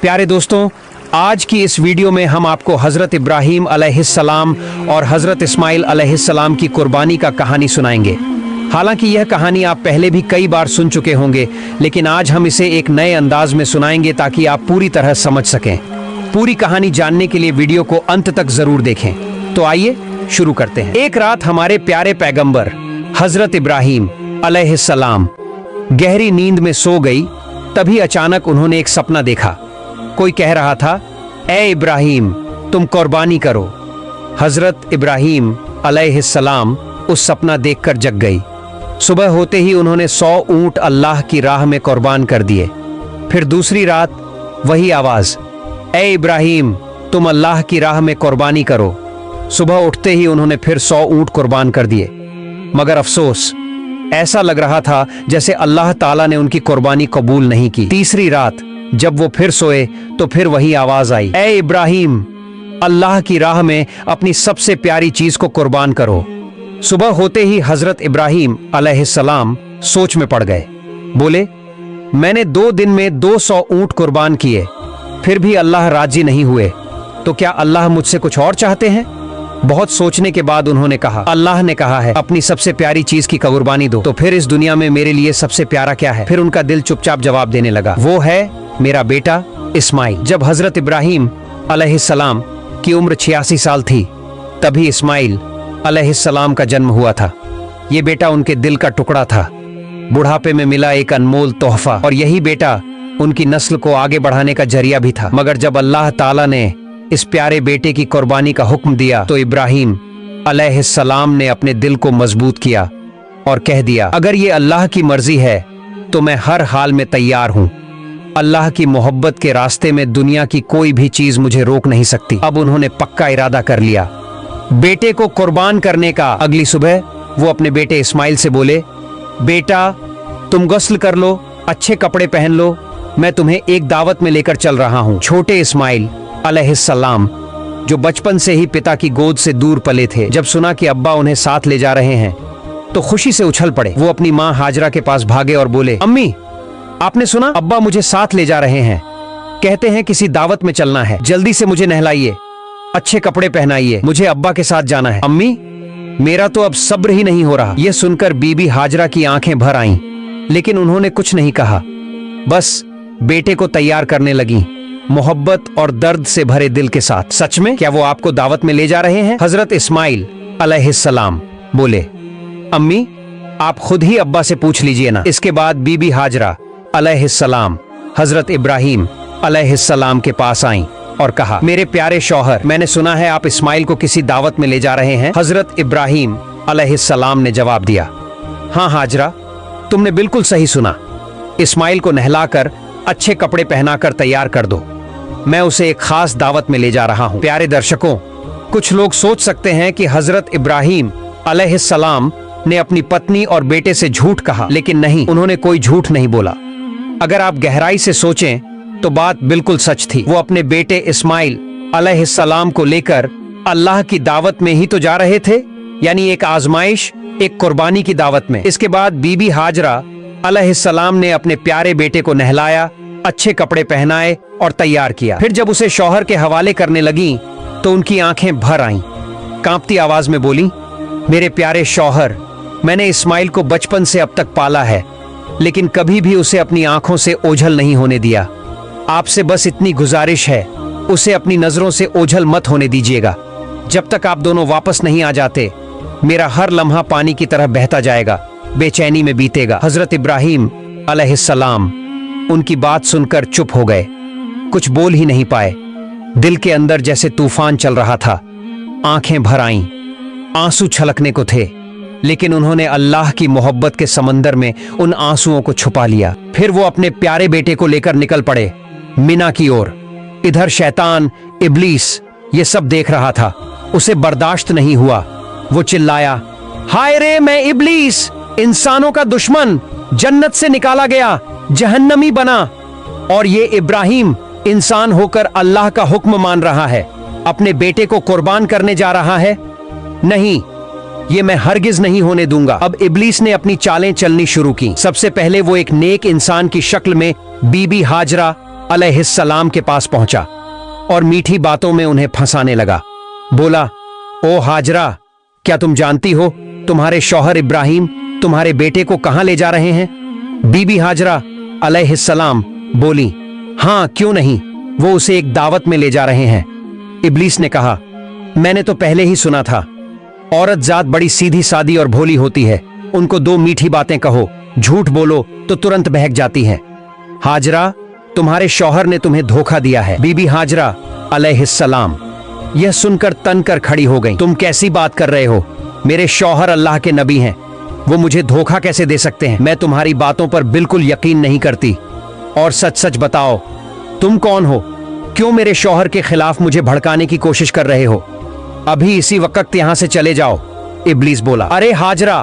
प्यारे दोस्तों, आज की इस वीडियो में हम आपको हज़रत इब्राहीम अलैहिस्सलाम और हज़रत इस्माइल अलैहिस्सलाम की कुर्बानी का कहानी सुनाएंगे। हालांकि यह कहानी आप पहले भी कई बार सुन चुके होंगे, लेकिन आज हम इसे एक नए अंदाज में सुनाएंगे ताकि आप पूरी तरह समझ सकें। पूरी कहानी जानने के लिए वीडियो को अंत तक जरूर देखें। तो आइए शुरू करते हैं। एक रात हमारे प्यारे पैगंबर हज़रत इब्राहीम अलैहिस्सलाम गहरी नींद में सो गई। तभी अचानक उन्होंने एक सपना देखा। कोई कह रहा था, ए इब्राहीम, तुम कुर्बानी करो। हजरत इब्राहीम अलैहिस्सलाम उस सपना देखकर जग गई। सुबह होते ही उन्होंने 100 ऊंट अल्लाह की राह में कुर्बान कर दिए। फिर दूसरी रात वही आवाज, ए इब्राहीम, तुम अल्लाह की राह में कुर्बानी करो। सुबह उठते ही उन्होंने फिर 100 ऊंट कुर्बान कर दिए। मगर अफसोस, ऐसा लग रहा था जैसे अल्लाह ताला ने उनकी कुर्बानी कबूल नहीं की। तीसरी रात जब वो फिर सोए तो फिर वही आवाज आई, ए इब्राहीम, अल्लाह की राह में अपनी सबसे प्यारी चीज को कुर्बान करो। सुबह होते ही हजरत इब्राहीम अलैहिस्सलाम सोच में पड़ गए। बोले, मैंने 2 दिन में 200 ऊंट कुर्बान किए, फिर भी अल्लाह राजी नहीं हुए, तो क्या अल्लाह मुझसे कुछ और चाहते हैं? बहुत सोचने के बाद उन्होंने कहा, अल्लाह ने कहा है अपनी सबसे प्यारी चीज की कुर्बानी दो, तो फिर इस दुनिया में मेरे लिए सबसे प्यारा क्या है? फिर उनका दिल चुपचाप जवाब देने लगा, वो है मेरा बेटा इस्माइल। जब हजरत इब्राहीम अलैहिस्सलाम की उम्र 86 साल थी, तभी इस्माइल अलैहिस्सलाम का जन्म हुआ था। ये बेटा उनके दिल का टुकड़ा था, बुढ़ापे में मिला एक अनमोल तोहफा, और यही बेटा उनकी नस्ल को आगे बढ़ाने का जरिया भी था। मगर जब अल्लाह ताला ने इस प्यारे बेटे की कुर्बानी का हुक्म दिया तो इब्राहीम अलैहिस्सलाम ने अपने दिल को मजबूत किया और कह दिया, अगर ये अल्लाह की मर्जी है तो मैं हर हाल में तैयार हूँ। अल्लाह की मोहब्बत के रास्ते में दुनिया की कोई भी चीज मुझे रोक नहीं सकती। अब उन्होंने पक्का इरादा कर लिया बेटे को कुर्बान करने का। अगली सुबह वो अपने बेटे इस्माइल से बोले, बेटा, तुम गुस्ल कर लो, अच्छे कपड़े पहन लो, मैं तुम्हें एक दावत में लेकर चल रहा हूँ। छोटे इस्माइल अलैहिस्सलाम, जो बचपन से ही पिता की गोद से दूर पले थे, जब सुना कि अब्बा उन्हें साथ ले जा रहे हैं तो खुशी से उछल पड़े। वो अपनी माँ हाजरा के पास भागे और बोले, अम्मी, आपने सुना? अब्बा मुझे साथ ले जा रहे हैं, कहते हैं किसी दावत में चलना है। जल्दी से मुझे नहलाइए, अच्छे कपड़े पहनाइए, मुझे अब्बा के साथ जाना है। अम्मी, मेरा तो अब सब्र ही नहीं हो रहा। यह सुनकर बीबी हाजरा की आंखें भर आईं, लेकिन उन्होंने कुछ नहीं कहा, बस बेटे को तैयार करने लगी, मोहब्बत और दर्द से भरे दिल के साथ। सच में क्या वो आपको दावत में ले जा रहे हैं? हजरत इस्माइल अलैहिस्सलाम बोले, अम्मी, आप खुद ही अब्बा से पूछ लीजिए ना। इसके बाद बीबी हाजरा अलैहिस्सलाम हजरत इब्राहीम अलैहिस्सलाम के पास आईं और कहा, मेरे प्यारे शौहर, मैंने सुना है आप इस्माइल को किसी दावत में ले जा रहे हैं। हजरत इब्राहीम अलैहिस्सलाम ने जवाब दिया, हाँ हाजरा, तुमने बिल्कुल सही सुना। इस्माइल को नहलाकर अच्छे कपड़े पहनाकर तैयार कर दो, मैं उसे एक खास दावत में ले जा रहा हूँ। प्यारे दर्शकों, कुछ लोग सोच सकते हैं कि हजरत इब्राहीम अलैहिस्सलाम ने अपनी पत्नी और बेटे से झूठ कहा, लेकिन नहीं, उन्होंने कोई झूठ नहीं बोला। अगर आप गहराई से सोचें तो बात बिल्कुल सच थी। वो अपने बेटे इस्माइल अलैहिस्सलाम को लेकर अल्लाह की दावत में ही तो जा रहे थे, यानी एक आजमाइश, एक कुर्बानी की दावत में। इसके बाद बीबी हाजरा अलैहिस्सलाम ने अपने प्यारे बेटे को नहलाया, अच्छे कपड़े पहनाए और तैयार किया। फिर जब उसे शौहर के हवाले करने लगी तो उनकी आंखें भर आईं। कांपती आवाज में बोली, मेरे प्यारे शौहर, मैंने इस्माइल को बचपन से अब तक पाला है, लेकिन कभी भी उसे अपनी आंखों से ओझल नहीं होने दिया। आपसे बस इतनी गुजारिश है, उसे अपनी नजरों से ओझल मत होने दीजिएगा। जब तक आप दोनों वापस नहीं आ जाते, मेरा हर लम्हा पानी की तरह बहता जाएगा, बेचैनी में बीतेगा। हजरत इब्राहीम अलैहिस्सलाम उनकी बात सुनकर चुप हो गए, कुछ बोल ही नहीं पाए। दिल के अंदर जैसे तूफान चल रहा था, आंखें भर आईं, आंसू छलकने को थे, लेकिन उन्होंने अल्लाह की मोहब्बत के समंदर में उन आंसुओं को छुपा लिया। फिर वो अपने प्यारे बेटे को लेकर निकल पड़े मिना की ओर। इधर शैतान इब्लीस ये सब देख रहा था, उसे बर्दाश्त नहीं हुआ। वो चिल्लाया, हाय रे, मैं इब्लीस, इंसानों का दुश्मन, जन्नत से निकाला गया, जहन्नमी बना, और ये इब्राहीम इंसान होकर अल्लाह का हुक्म मान रहा है, अपने बेटे को कुर्बान करने जा रहा है। नहीं, ये मैं हरगिज नहीं होने दूंगा। अब इब्लीस ने अपनी चालें चलनी शुरू की। सबसे पहले वो एक नेक इंसान की शक्ल में बीबी हाजरा अलैहिस्सलाम के पास पहुंचा और मीठी बातों में उन्हें फंसाने लगा। बोला, ओ हाजरा, क्या तुम जानती हो तुम्हारे शौहर इब्राहिम तुम्हारे बेटे को कहां ले जा रहे हैं? बीबी हाजरा अलैहिस्सलाम बोली, हाँ क्यों नहीं, वो उसे एक दावत में ले जा रहे हैं। इब्लीस ने कहा, मैंने तो पहले ही सुना था, औरत जात बड़ी सीधी सादी और भोली होती है, उनको दो मीठी बातें कहो, झूठ बोलो तो तुरंत बहक जाती हैं। हाजरा, तुम्हारे शौहर ने तुम्हें धोखा दिया है। बीबी हाजरा अलैहिस्सलाम यह सुनकर तन कर खड़ी हो गई। तुम कैसी बात कर रहे हो? मेरे शौहर अल्लाह के नबी हैं, वो मुझे धोखा कैसे दे सकते हैं? मैं तुम्हारी बातों पर बिल्कुल यकीन नहीं करती। और सच सच बताओ, तुम कौन हो? क्यों मेरे शौहर के खिलाफ मुझे भड़काने की कोशिश कर रहे हो? अभी इसी वक्त यहां से चले जाओ। इब्लीस बोला, अरे हाजरा,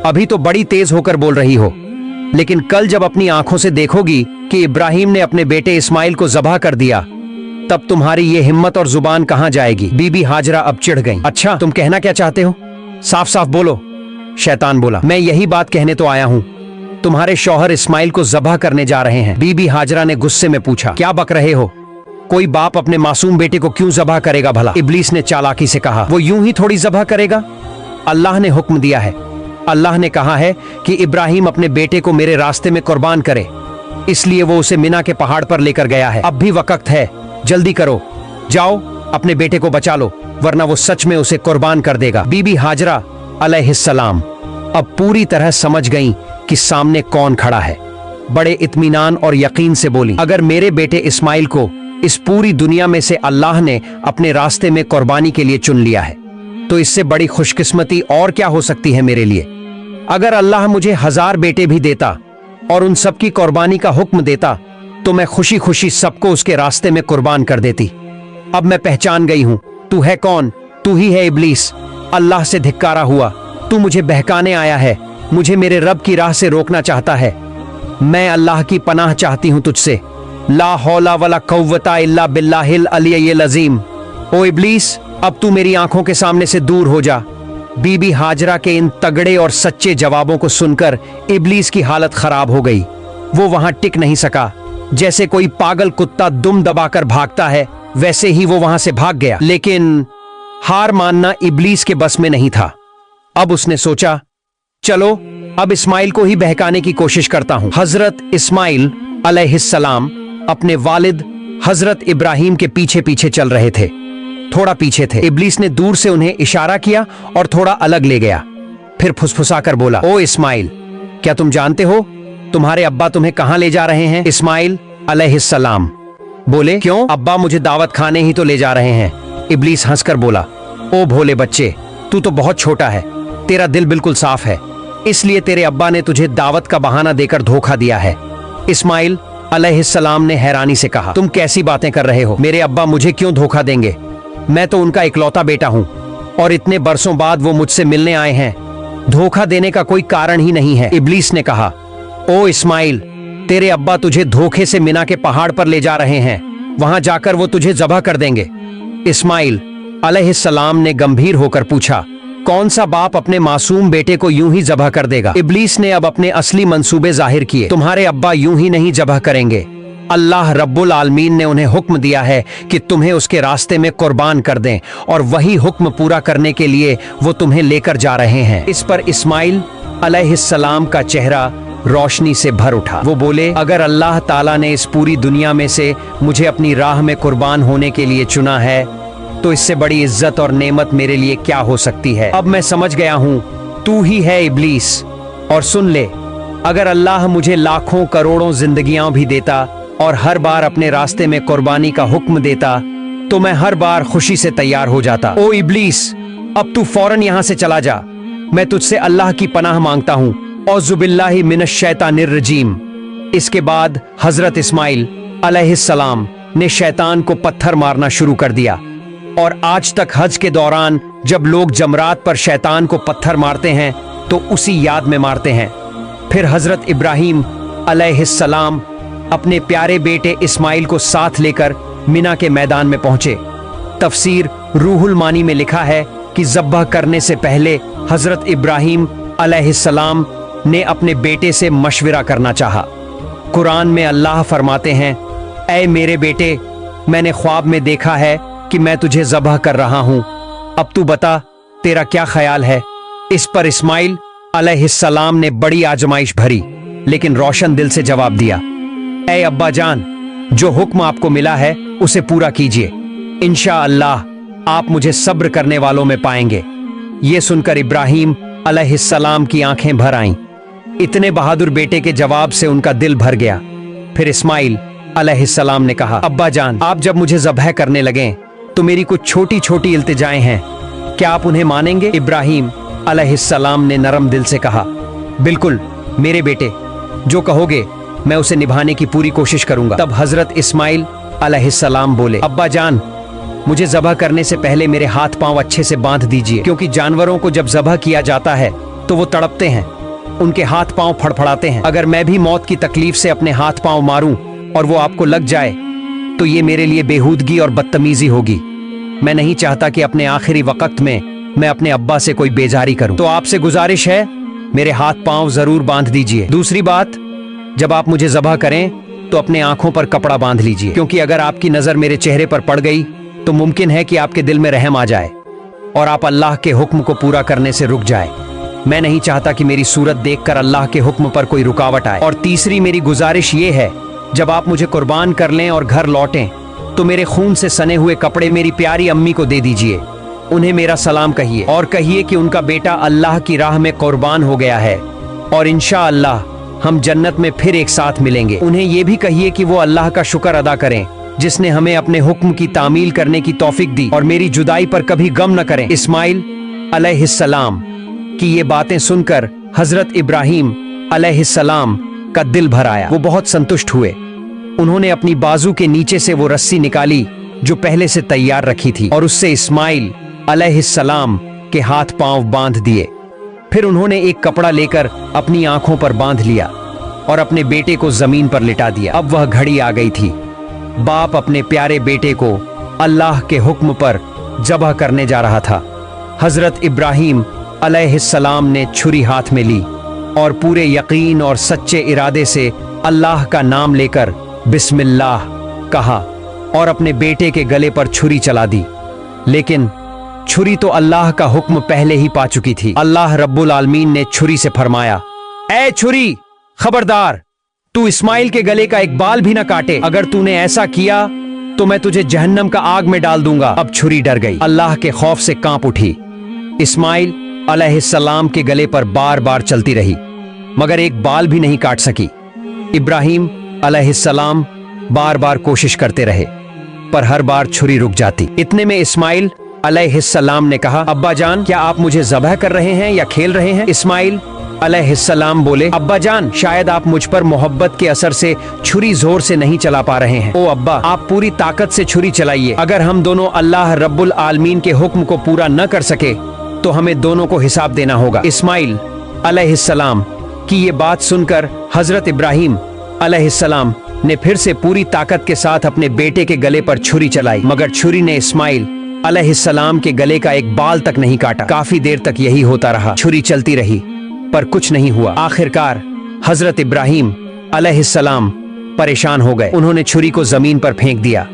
अभी तो बड़ी तेज होकर बोल रही हो, लेकिन कल जब अपनी आंखों से देखोगी कि इब्राहिम ने अपने बेटे इस्माइल को ज़बह कर दिया, तब तुम्हारी ये हिम्मत और जुबान कहां जाएगी? बीबी हाजरा अब चिढ़ गई। अच्छा, तुम कहना क्या चाहते हो? साफ साफ बोलो। शैतान बोला, मैं यही बात कहने तो आया हूं, तुम्हारे शौहर इस्माइल को ज़बह करने जा रहे हैं। बीबी हाजरा ने गुस्से में पूछा, क्या बक रहे हो? कोई बाप अपने मासूम बेटे को क्यों ज़बह करेगा भला? इब्लीस ने चालाकी से कहा, वो यूं ही थोड़ी ज़बह करेगा, अल्लाह ने हुक्म दिया है। अल्लाह ने कहा है कि इब्राहिम अपने बेटे को मेरे रास्ते में कुर्बान करे, इसलिए वो उसे मिना के पहाड़ पर लेकर गया है। अब भी वक्त है, जल्दी करो, जाओ अपने बेटे को बचा लो, वरना वो सच में उसे कुर्बान कर देगा। बीबी हाजरा अलैहिस्सलाम अब पूरी तरह समझ गईं कि सामने कौन खड़ा है। बड़े इत्मीनान और यकीन से बोली, अगर मेरे बेटे इस्माइल को इस पूरी दुनिया में से अल्लाह ने अपने रास्ते में कुर्बानी के लिए चुन लिया है, तो इससे बड़ी खुशकिस्मती और क्या हो सकती है मेरे लिए। अगर अल्लाह मुझे 1000 बेटे भी देता और उन सबकी कुर्बानी का हुक्म देता, तो मैं खुशी खुशी सबको उसके रास्ते में कुर्बान कर देती। अब मैं पहचान गई हूं, तू है कौन? तू ही है इब्लीस, अल्लाह से धिक्कारा हुआ। तू मुझे बहकाने आया है, मुझे मेरे रब की राह से रोकना चाहता है। मैं अल्लाह की पनाह चाहती हूं तुझसे। ला हौला वला कव्वता इल्ला बिल्लाहिल अलिय्यिल अज़ीम। ओ इब्लीस, अब तू मेरी आंखों के सामने से दूर हो जा। बीबी हाजरा के इन तगड़े और सच्चे जवाबों को सुनकर इब्लीस की हालत खराब हो गई। वो वहां टिक नहीं सका। जैसे कोई पागल कुत्ता दुम दबाकर भागता है, वैसे ही वो वहां से भाग गया। लेकिन हार मानना इब्लीस के बस में नहीं था। अब उसने सोचा, चलो अब इस्माइल को ही बहकाने की कोशिश करता हूं। हजरत इस्माइल अलैहिस्सलाम अपने वालिद हजरत इब्राहिम के पीछे पीछे चल रहे थे। थोड़ा पीछे थे। इब्लीस ने दूर से उन्हें इशारा किया और थोड़ा अलग ले गया। फिर फुसफुसाकर बोला, ओ इस्माइल, क्या तुम जानते हो तुम्हारे अब्बा तुम्हें कहां ले जा रहे हैं? इस्माइल अलैहिस्सलाम बोले, क्यों? अब्बा मुझे दावत खाने ही तो ले जा रहे हैं। इब्लीस हंसकर बोला, ओ भोले बच्चे, तू तो बहुत छोटा है, तेरा दिल बिल्कुल साफ है, इसलिए तेरे अब्बा ने तुझे दावत का बहाना देकर धोखा दिया है। इस्माइल अलैहिस्सलाम ने हैरानी से कहा, तुम कैसी बातें कर रहे हो? मेरे अब्बा मुझे क्यों धोखा देंगे? मैं तो उनका इकलौता बेटा हूं और इतने बरसों बाद वो मुझसे मिलने आए हैं। धोखा देने का कोई कारण ही नहीं है। इब्लीस ने कहा, ओ इस्माइल, तेरे अब्बा तुझे धोखे से मिना के पहाड़ पर ले जा रहे हैं, वहां जाकर वो तुझे ज़बह कर देंगे। इस्माइल अलैहिस्सलाम ने गंभीर होकर पूछा, कौन सा बाप अपने मासूम बेटे को यूं ही ज़बह कर देगा? इब्लीस ने अब अपने असली मंसूबे जाहिर किए। तुम्हारे अब्बा यूं ही नहीं ज़बह करेंगे, अल्लाह रब्बुल आलमीन ने उन्हें हुक्म दिया है कि तुम्हें उसके रास्ते में कुर्बान कर दें, और वही हुक्म पूरा करने के लिए वो तुम्हें लेकर जा रहे हैं। इस पर इस्माइल अलैहिस्सलाम का चेहरा रोशनी से भर उठा। वो बोले, अगर अल्लाह ताला ने इस पूरी दुनिया में से मुझे अपनी राह में कुर्बान होने के लिए चुना है, तो इससे बड़ी इज्जत और नेमत मेरे लिए क्या हो सकती है। अब मैं समझ गया हूँ, तू ही है इब्लीस। और सुन ले, अगर अल्लाह मुझे लाखों करोड़ों जिंदगियां भी देता और हर बार अपने रास्ते में कुर्बानी का हुक्म देता, तो मैं हर बार खुशी से तैयार हो जाता। ओ इब्लीस, अब तू फौरन यहाँ से चला जा। मैं तुझसे अल्लाह की पनाह मांगता हूँ। औज़ुबिल्लाहि मिनश शैतानिर रजीम। इसके बाद हजरत इस्माइल अलैहिस्सलाम ने शैतान को पत्थर मारना शुरू कर दिया, और आज तक हज के दौरान जब लोग जमरात पर शैतान को पत्थर मारते हैं तो उसी याद में मारते हैं। फिर हजरत इब्राहिम अलैहिस्सलाम अपने प्यारे बेटे इस्माइल को साथ लेकर मिना के मैदान में पहुंचे। तफसीर रूहुल मानी में लिखा है कि ज़ब्ह करने से पहले हजरत इब्राहिम अलैहिस्सलाम ने अपने बेटे से मशविरा करना चाहा। कुरान में अल्लाह फरमाते हैं, ऐ मेरे बेटे, मैंने ख्वाब में देखा है कि मैं तुझे ज़बह कर रहा हूं। अब तू बता, तेरा क्या ख्याल है? इस पर इस्माइल अलैहिस्सलाम ने बड़ी आजमाइश भरी लेकिन रोशन दिल से जवाब दिया, ऐ अब्बा जान, जो हुक्म आपको मिला है उसे पूरा कीजिए। इंशाअल्लाह आप मुझे सब्र करने वालों में पाएंगे। ये सुनकर इब्राहिम अलैहिस्सलाम की आंखें भर आईं। इतने बहादुर बेटे के जवाब से उनका दिल भर गया। फिर इस्माइल अलैहिस्सलाम ने कहा, अब्बा जान, आप जब मुझे ज़बह करने लगें तो मेरी कुछ छोटी छोटी इल्तिजाएं हैं, क्या आप उन्हें मानेंगे? इब्राहिम अलैहिस्सलाम ने नरम दिल से कहा, बिल्कुल मेरे बेटे, जो कहोगे मैं उसे निभाने की पूरी कोशिश करूंगा। तब हजरत इस्माइल अलैहिस्सलाम बोले, अब्बा जान, मुझे ज़बह करने से पहले मेरे हाथ पांव अच्छे से बांध दीजिए, क्योंकि जानवरों को जब ज़बह किया जाता है तो वो तड़पते हैं, उनके हाथ पांव फड़फड़ाते हैं। अगर मैं भी मौत की तकलीफ से अपने हाथ पांव मारूं और वो आपको लग जाए तो ये मेरे लिए बेहूदगी और बदतमीजी होगी। मैं नहीं चाहता कि अपने आखिरी वक्त में मैं अपने अब्बा से कोई बेजारी करूं। तो आपसे गुजारिश है, मेरे हाथ पांव जरूर बांध दीजिए। दूसरी बात, जब आप मुझे ज़बह करें तो अपने आंखों पर कपड़ा बांध लीजिए, क्योंकि अगर आपकी नजर मेरे चेहरे पर पड़ गई तो मुमकिन है कि आपके दिल में रहम आ जाए और आप अल्लाह के हुक्म को पूरा करने से रुक जाए। मैं नहीं चाहता कि मेरी सूरत देखकर अल्लाह के हुक्म पर कोई रुकावट आए। और तीसरी मेरी गुजारिश ये है, जब आप मुझे कुर्बान कर लें और घर लौटें तो मेरे खून से सने हुए कपड़े मेरी प्यारी अम्मी को दे दीजिए। उन्हें मेरा सलाम कहिए और कहिए कि उनका बेटा अल्लाह की राह में कुर्बान हो गया है और इंशाअल्लाह हम जन्नत में फिर एक साथ मिलेंगे। उन्हें ये भी कहिए कि वो अल्लाह का शुक्र अदा करें जिसने हमें अपने हुक्म की तामील करने की तौफीक दी और मेरी जुदाई पर कभी गम न करें। इस्माइल अलैहिस्सलाम की ये बातें सुनकर हजरत इब्राहिम अलैहिस्सलाम का दिल भर आया। वो बहुत संतुष्ट हुए। उन्होंने अपनी बाजू के नीचे से वो रस्सी निकाली जो पहले से तैयार रखी थी और उससे इस्माइल अलैहिस्सलाम के हाथ पांव बांध दिए। फिर उन्होंने एक कपड़ा लेकर अपनी आंखों पर बांध लिया और अपने बेटे को जमीन पर लिटा दिया। अब वह घड़ी आ गई थी। बाप अपने प्यारे बेटे को अल्लाह के हुक्म पर ज़बह करने जा रहा था। हजरत इब्राहिम अलैहिस्सलाम ने छुरी हाथ में ली और पूरे यकीन और सच्चे इरादे से अल्लाह का नाम लेकर बिस्मिल्लाह कहा और अपने बेटे के गले पर छुरी चला दी। लेकिन छुरी तो अल्लाह का हुक्म पहले ही पा चुकी थी। अल्लाह रब्बुल आलमीन ने छुरी से फरमाया, ऐ छुरी, खबरदार, तू इस्माइल के गले का एक बाल भी ना काटे। अगर तूने ऐसा किया तो मैं तुझे जहन्नम का आग में डाल दूंगा। अब छुरी डर गई, अल्लाह के खौफ से कांप उठी। इस्माइल अलैहिस्सलाम के गले पर बार बार चलती रही मगर एक बाल भी नहीं काट सकी। इब्राहिम अलैहिस्सलाम बार बार कोशिश करते रहे पर हर बार छुरी रुक जाती। इतने में इस्माइल अलैहिस्सलाम ने कहा, अब्बा जान, क्या आप मुझे ज़बह कर रहे हैं या खेल रहे हैं? इस्माइल अलैहिस्सलाम बोले, अब्बा जान, शायद आप मुझ पर मोहब्बत के असर से छुरी जोर से नहीं चला पा रहे हैं। ओ अब्बा, आप पूरी ताकत से छुरी चलाइए। अगर हम दोनों अल्लाह रब्बुल आलमीन के हुक्म को पूरा न कर सके तो हमें दोनों को हिसाब देना होगा। इस्माइल अलैहिस्सलाम की ये बात सुनकर हजरत इब्राहिम अलैहिस्सलाम ने फिर से पूरी ताकत के साथ अपने बेटे के गले पर छुरी चलाई मगर छुरी ने इस्माइल अलैहिस्सलाम के गले का एक बाल तक नहीं काटा। काफी देर तक यही होता रहा। छुरी चलती रही पर कुछ नहीं हुआ। आखिरकार हजरत इब्राहिम अलैहिस्सलाम परेशान हो गए। उन्होंने छुरी को जमीन पर फेंक दिया।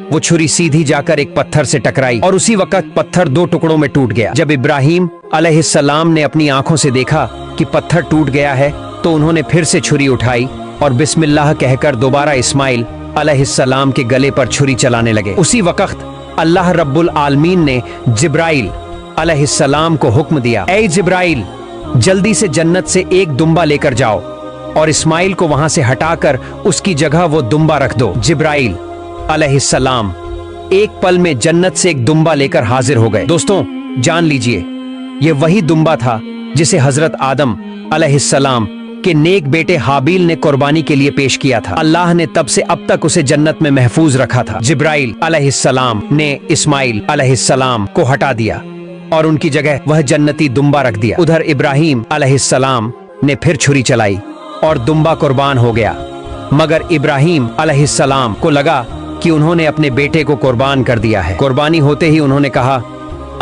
वो छुरी सीधी जाकर एक पत्थर से टकराई और उसी वक्त पत्थर दो टुकड़ों में टूट गया। जब इब्राहिम अलैहिस्सलाम ने अपनी आंखों से देखा कि पत्थर टूट गया है तो उन्होंने फिर से छुरी उठाई और बिस्मिल्लाह कहकर दोबारा इस्माइल अलैहिस्सलाम के गले पर छुरी चलाने लगे। उसी वक्त अल्लाह रब्बुल आलमीन ने जिब्राइल अलैहिस्सलाम को हुक्म दिया, ऐ जिब्राइल, जल्दी से जन्नत से एक दुम्बा लेकर जाओ और इस्माइल को वहां से हटाकर उसकी जगह वो दुम्बा रख दो। जिब्राइल अलैहिस्सलाम एक पल में जन्नत से एक दुम्बा लेकर हाजिर हो गए। दोस्तों, जान लीजिए, ये वही दुम्बा था जिसे हजरत आदम अलैहिस्सलाम के नेक बेटे हाबील ने कुर्बानी के लिए पेश किया था। अल्लाह ने तब से अब तक उसे जन्नत में महफूज रखा था। जिब्राइल अलैहिस्सलाम ने इस्माइल अलैहिस्सलाम को हटा दिया और उनकी जगह वह जन्नती दुम्बा रख दिया। उधर इब्राहिम अलैहिस्सलाम ने फिर छुरी चलाई और दुम्बा कुर्बान हो गया मगर इब्राहिम अलैहिस्सलाम को लगा कि उन्होंने अपने बेटे को कुर्बान कर दिया है। कुर्बानी होते ही उन्होंने कहा,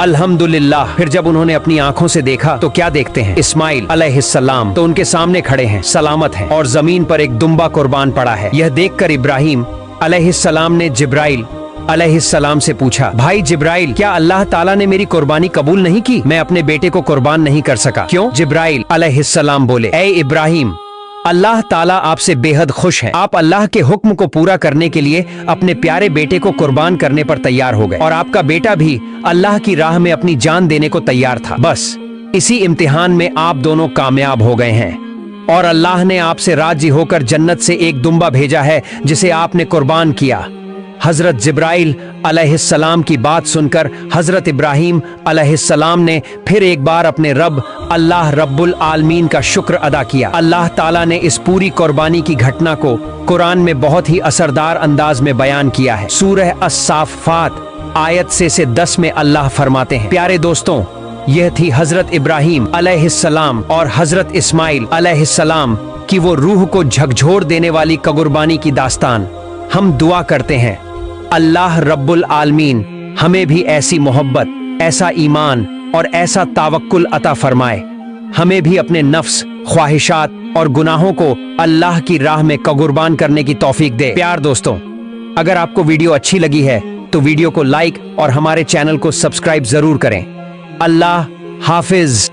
अल्हम्दुलिल्लाह। फिर जब उन्होंने अपनी आंखों से देखा तो क्या देखते हैं, इस्माइल अलैहिस्सलाम तो उनके सामने खड़े हैं, सलामत हैं और जमीन पर एक दुम्बा कुर्बान पड़ा है। यह देखकर इब्राहिम अलैहिस्सलाम ने जिब्राइल अलैहिस्सलाम से पूछा, भाई जिब्राइल, क्या अल्लाह ताला ने मेरी कुर्बानी कबूल नहीं की? मैं अपने बेटे को कुर्बान नहीं कर सका। क्यों? जिब्राइल अलैहिस्सलाम बोले, ऐ इब्राहिम, अल्लाह ताला आपसे बेहद खुश है। आप अल्लाह के हुक्म को पूरा करने के लिए अपने प्यारे बेटे को कुर्बान करने पर तैयार हो गए और आपका बेटा भी अल्लाह की राह में अपनी जान देने को तैयार था। बस इसी इम्तिहान में आप दोनों कामयाब हो गए हैं और अल्लाह ने आपसे राजी होकर जन्नत से एक दुम्बा भेजा है जिसे आपने कुर्बान किया। हजरत जिब्राइल अलैहिस्सलाम की बात सुनकर हजरत इब्राहिम अलैहिस्सलाम ने फिर एक बार अपने रब अल्लाह रब्बुल आलमीन का शुक्र अदा किया। अल्लाह ताला ने इस पूरी कुर्बानी की घटना को कुरान में बहुत ही असरदार अंदाज में बयान किया है। सूरह अस-साफ़ात आयत से 10 में अल्लाह फरमाते हैं, प्यारे दोस्तों, यह थी हजरत इब्राहिम अलैहिस्सलाम और हजरत इस्माइल अलैहिस्सलाम की वो रूह को झकझोर देने वाली कुर्बानी की दास्तान। हम दुआ करते हैं अल्लाह रब्बुल आलमीन हमें भी ऐसी मोहब्बत, ऐसा ईमान और ऐसा तावक्कुल अता फरमाए। हमें भी अपने नफ्स, ख्वाहिशात और गुनाहों को अल्लाह की राह में कुर्बान करने की तौफीक दे। प्यार दोस्तों, अगर आपको वीडियो अच्छी लगी है तो वीडियो को लाइक और हमारे चैनल को सब्सक्राइब जरूर करें। अल्लाह हाफिज।